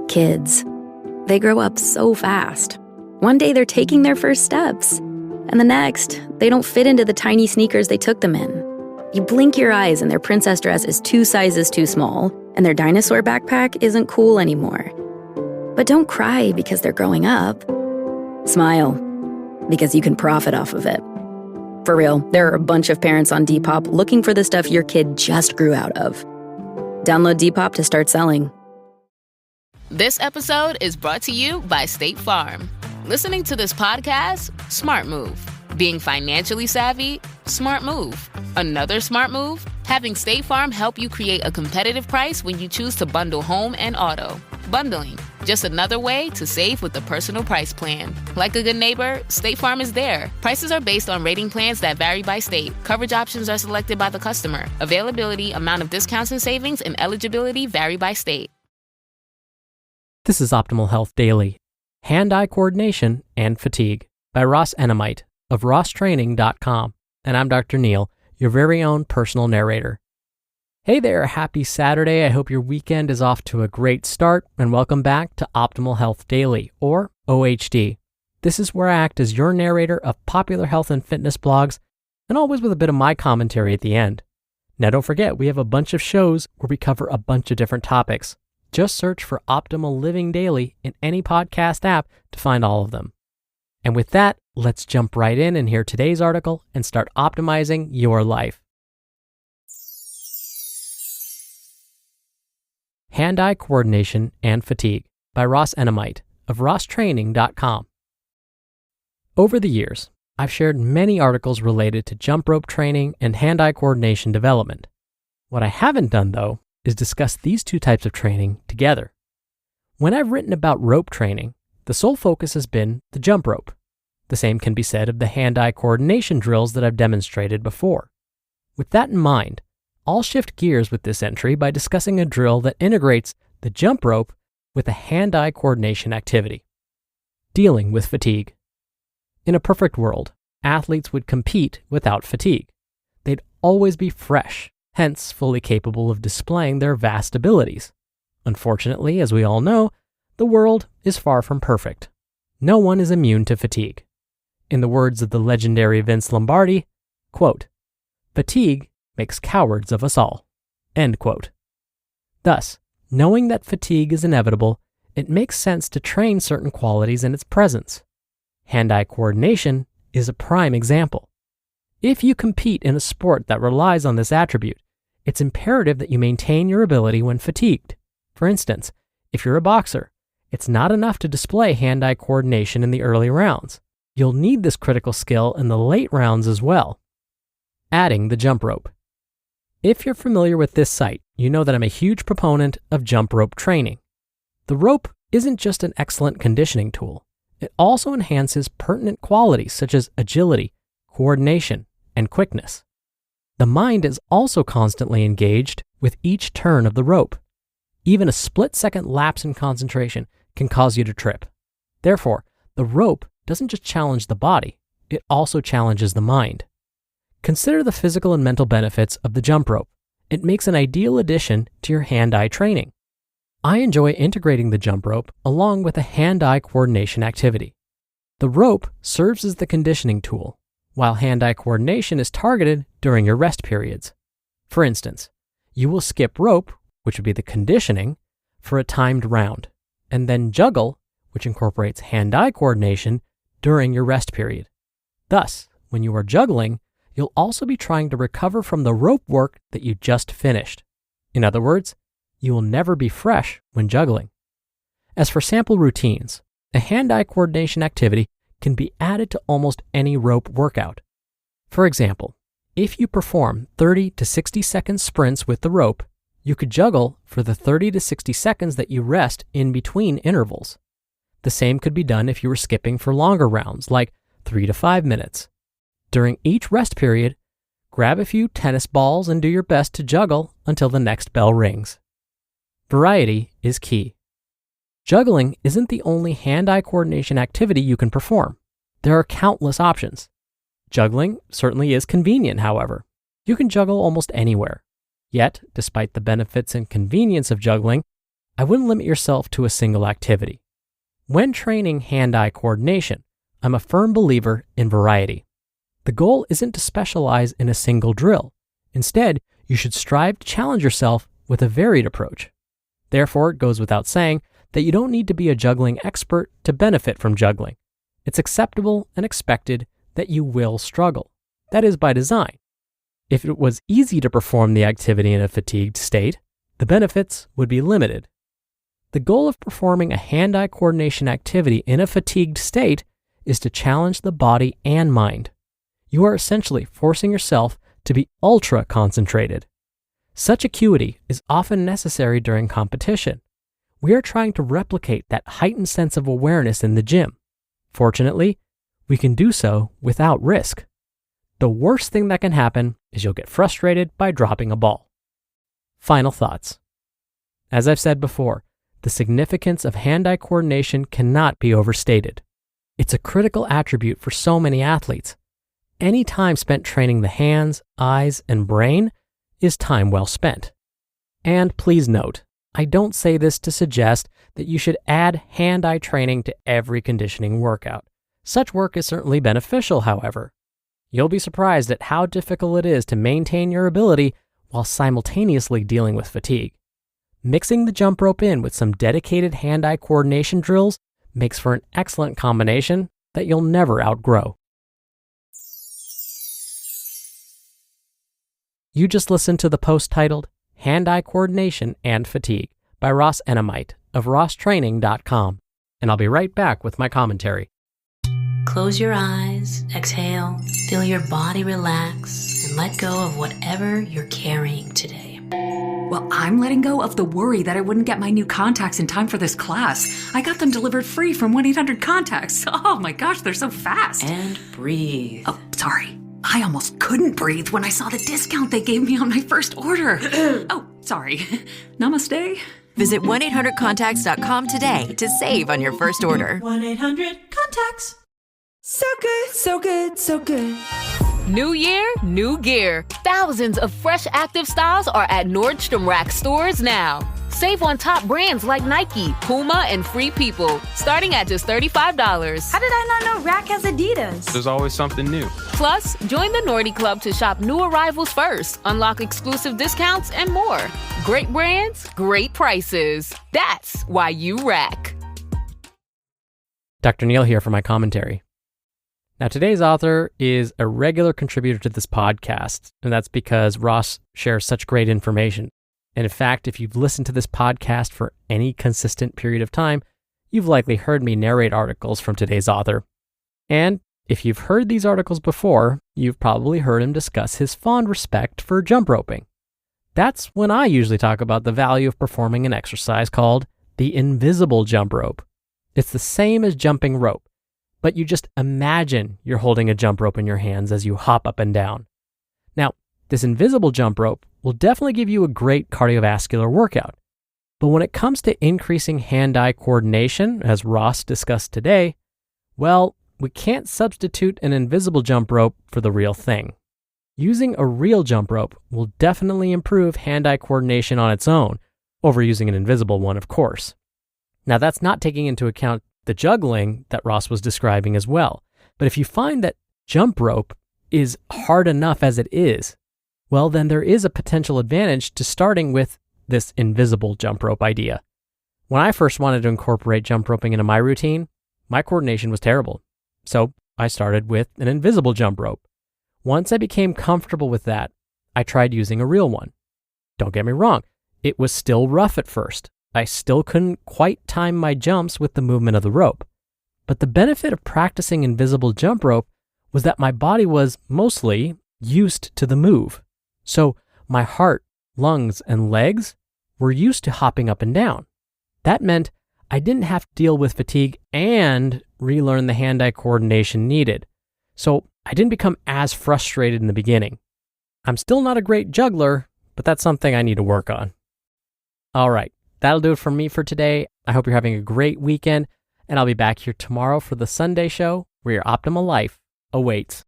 Kids. They grow up so fast. One day they're taking their first steps, and the next, they don't fit into the tiny sneakers they took them in. You blink your eyes and their princess dress is 2 sizes too small, and their dinosaur backpack isn't cool anymore. But don't cry because they're growing up. Smile, because you can profit off of it. For real, there are a bunch of parents on Depop looking for the stuff your kid just grew out of. Download Depop to start selling. This episode is brought to you by State Farm. Listening to this podcast? Smart move. Being financially savvy? Smart move. Another smart move? Having State Farm help you create a competitive price when you choose to bundle home and auto. Bundling, just another way to save with the personal price plan. Like a good neighbor, State Farm is there. Prices are based on rating plans that vary by state. Coverage options are selected by the customer. Availability, amount of discounts and savings, and eligibility vary by state. This is Optimal Health Daily, Hand-Eye Coordination and Fatigue by Enamait of rosstraining.com. And I'm Dr. Neil, your very own personal narrator. Hey there, happy Saturday. I hope your weekend is off to a great start, and welcome back to Optimal Health Daily, or OHD. This is where I act as your narrator of popular health and fitness blogs, and always with a bit of my commentary at the end. Now don't forget, we have a bunch of shows where we cover a bunch of different topics. Just search for Optimal Living Daily in any podcast app to find all of them. And with that, let's jump right in and hear today's article and start optimizing your life. Hand-Eye Coordination and Fatigue by Enamait of rosstraining.com. Over the years, I've shared many articles related to jump rope training and hand-eye coordination development. What I haven't done, though, is discuss these two types of training together. When I've written about rope training, the sole focus has been the jump rope. The same can be said of the hand-eye coordination drills that I've demonstrated before. With that in mind, I'll shift gears with this entry by discussing a drill that integrates the jump rope with a hand-eye coordination activity. Dealing with fatigue. In a perfect world, athletes would compete without fatigue. They'd always be fresh, hence fully capable of displaying their vast abilities. Unfortunately, as we all know, the world is far from perfect. No one is immune to fatigue. In the words of the legendary Vince Lombardi, quote, "Fatigue makes cowards of us all," end quote. Thus, knowing that fatigue is inevitable, it makes sense to train certain qualities in its presence. Hand-eye coordination is a prime example. If you compete in a sport that relies on this attribute, it's imperative that you maintain your ability when fatigued. For instance, if you're a boxer, it's not enough to display hand-eye coordination in the early rounds. You'll need this critical skill in the late rounds as well. Adding the jump rope. If you're familiar with this site, you know that I'm a huge proponent of jump rope training. The rope isn't just an excellent conditioning tool. It also enhances pertinent qualities such as agility, coordination, and quickness. The mind is also constantly engaged with each turn of the rope. Even a split-second lapse in concentration can cause you to trip. Therefore, the rope doesn't just challenge the body, it also challenges the mind. Consider the physical and mental benefits of the jump rope. It makes an ideal addition to your hand-eye training. I enjoy integrating the jump rope along with a hand-eye coordination activity. The rope serves as the conditioning tool, while hand-eye coordination is targeted during your rest periods. For instance, you will skip rope, which would be the conditioning, for a timed round, and then juggle, which incorporates hand-eye coordination, during your rest period. Thus, when you are juggling, you'll also be trying to recover from the rope work that you just finished. In other words, you will never be fresh when juggling. As for sample routines, a hand-eye coordination activity can be added to almost any rope workout. For example, if you perform 30 to 60 second sprints with the rope, you could juggle for the 30 to 60 seconds that you rest in between intervals. The same could be done if you were skipping for longer rounds, like 3 to 5 minutes. During each rest period, grab a few tennis balls and do your best to juggle until the next bell rings. Variety is key. Juggling isn't the only hand-eye coordination activity you can perform. There are countless options. Juggling certainly is convenient, however. You can juggle almost anywhere. Yet, despite the benefits and convenience of juggling, I wouldn't limit yourself to a single activity. When training hand-eye coordination, I'm a firm believer in variety. The goal isn't to specialize in a single drill. Instead, you should strive to challenge yourself with a varied approach. Therefore, it goes without saying that you don't need to be a juggling expert to benefit from juggling. It's acceptable and expected that you will struggle. That is by design. If it was easy to perform the activity in a fatigued state, the benefits would be limited. The goal of performing a hand-eye coordination activity in a fatigued state is to challenge the body and mind. You are essentially forcing yourself to be ultra-concentrated. Such acuity is often necessary during competition. We are trying to replicate that heightened sense of awareness in the gym. Fortunately, we can do so without risk. The worst thing that can happen is you'll get frustrated by dropping a ball. Final thoughts. As I've said before, the significance of hand-eye coordination cannot be overstated. It's a critical attribute for so many athletes. Any time spent training the hands, eyes, and brain is time well spent. And please note, I don't say this to suggest that you should add hand-eye training to every conditioning workout. Such work is certainly beneficial, however. You'll be surprised at how difficult it is to maintain your ability while simultaneously dealing with fatigue. Mixing the jump rope in with some dedicated hand-eye coordination drills makes for an excellent combination that you'll never outgrow. You just listened to the post titled Hand-Eye Coordination and Fatigue by Ross Enamait of rosstraining.com, and I'll be right back with my commentary. Close your eyes, exhale, feel your body relax, and let go of whatever you're carrying today. Well, I'm letting go of the worry that I wouldn't get my new contacts in time for this class. I got them delivered free from 1-800-CONTACTS. Oh my gosh, they're so fast. And breathe. Oh, sorry. I almost couldn't breathe when I saw the discount they gave me on my first order. Oh, sorry. Namaste. Visit 1-800-CONTACTS.com today to save on your first order. 1-800-CONTACTS. So good, so good, so good. New year, new gear. Thousands of fresh active styles are at Nordstrom Rack stores now. Save on top brands like Nike, Puma, and Free People, starting at just $35. How did I not know Rack has Adidas? There's always something new. Plus, join the Nordy Club to shop new arrivals first, unlock exclusive discounts, and more. Great brands, great prices. That's why you Rack. Dr. Neil here for my commentary. Now, today's author is a regular contributor to this podcast, and that's because Ross shares such great information. And in fact, if you've listened to this podcast for any consistent period of time, you've likely heard me narrate articles from today's author. And if you've heard these articles before, you've probably heard him discuss his fond respect for jump roping. That's when I usually talk about the value of performing an exercise called the invisible jump rope. It's the same as jumping rope, but you just imagine you're holding a jump rope in your hands as you hop up and down. Now, this invisible jump rope will definitely give you a great cardiovascular workout. But when it comes to increasing hand-eye coordination, as Ross discussed today, well, we can't substitute an invisible jump rope for the real thing. Using a real jump rope will definitely improve hand-eye coordination on its own, over using an invisible one, of course. Now, that's not taking into account the juggling that Ross was describing as well. But if you find that jump rope is hard enough as it is, well, then there is a potential advantage to starting with this invisible jump rope idea. When I first wanted to incorporate jump roping into my routine, my coordination was terrible. So I started with an invisible jump rope. Once I became comfortable with that, I tried using a real one. Don't get me wrong, it was still rough at first. I still couldn't quite time my jumps with the movement of the rope. But the benefit of practicing invisible jump rope was that my body was mostly used to the move. So my heart, lungs, and legs were used to hopping up and down. That meant I didn't have to deal with fatigue and relearn the hand-eye coordination needed. So I didn't become as frustrated in the beginning. I'm still not a great juggler, but that's something I need to work on. All right, that'll do it for me for today. I hope you're having a great weekend, and I'll be back here tomorrow for the Sunday show where your optimal life awaits.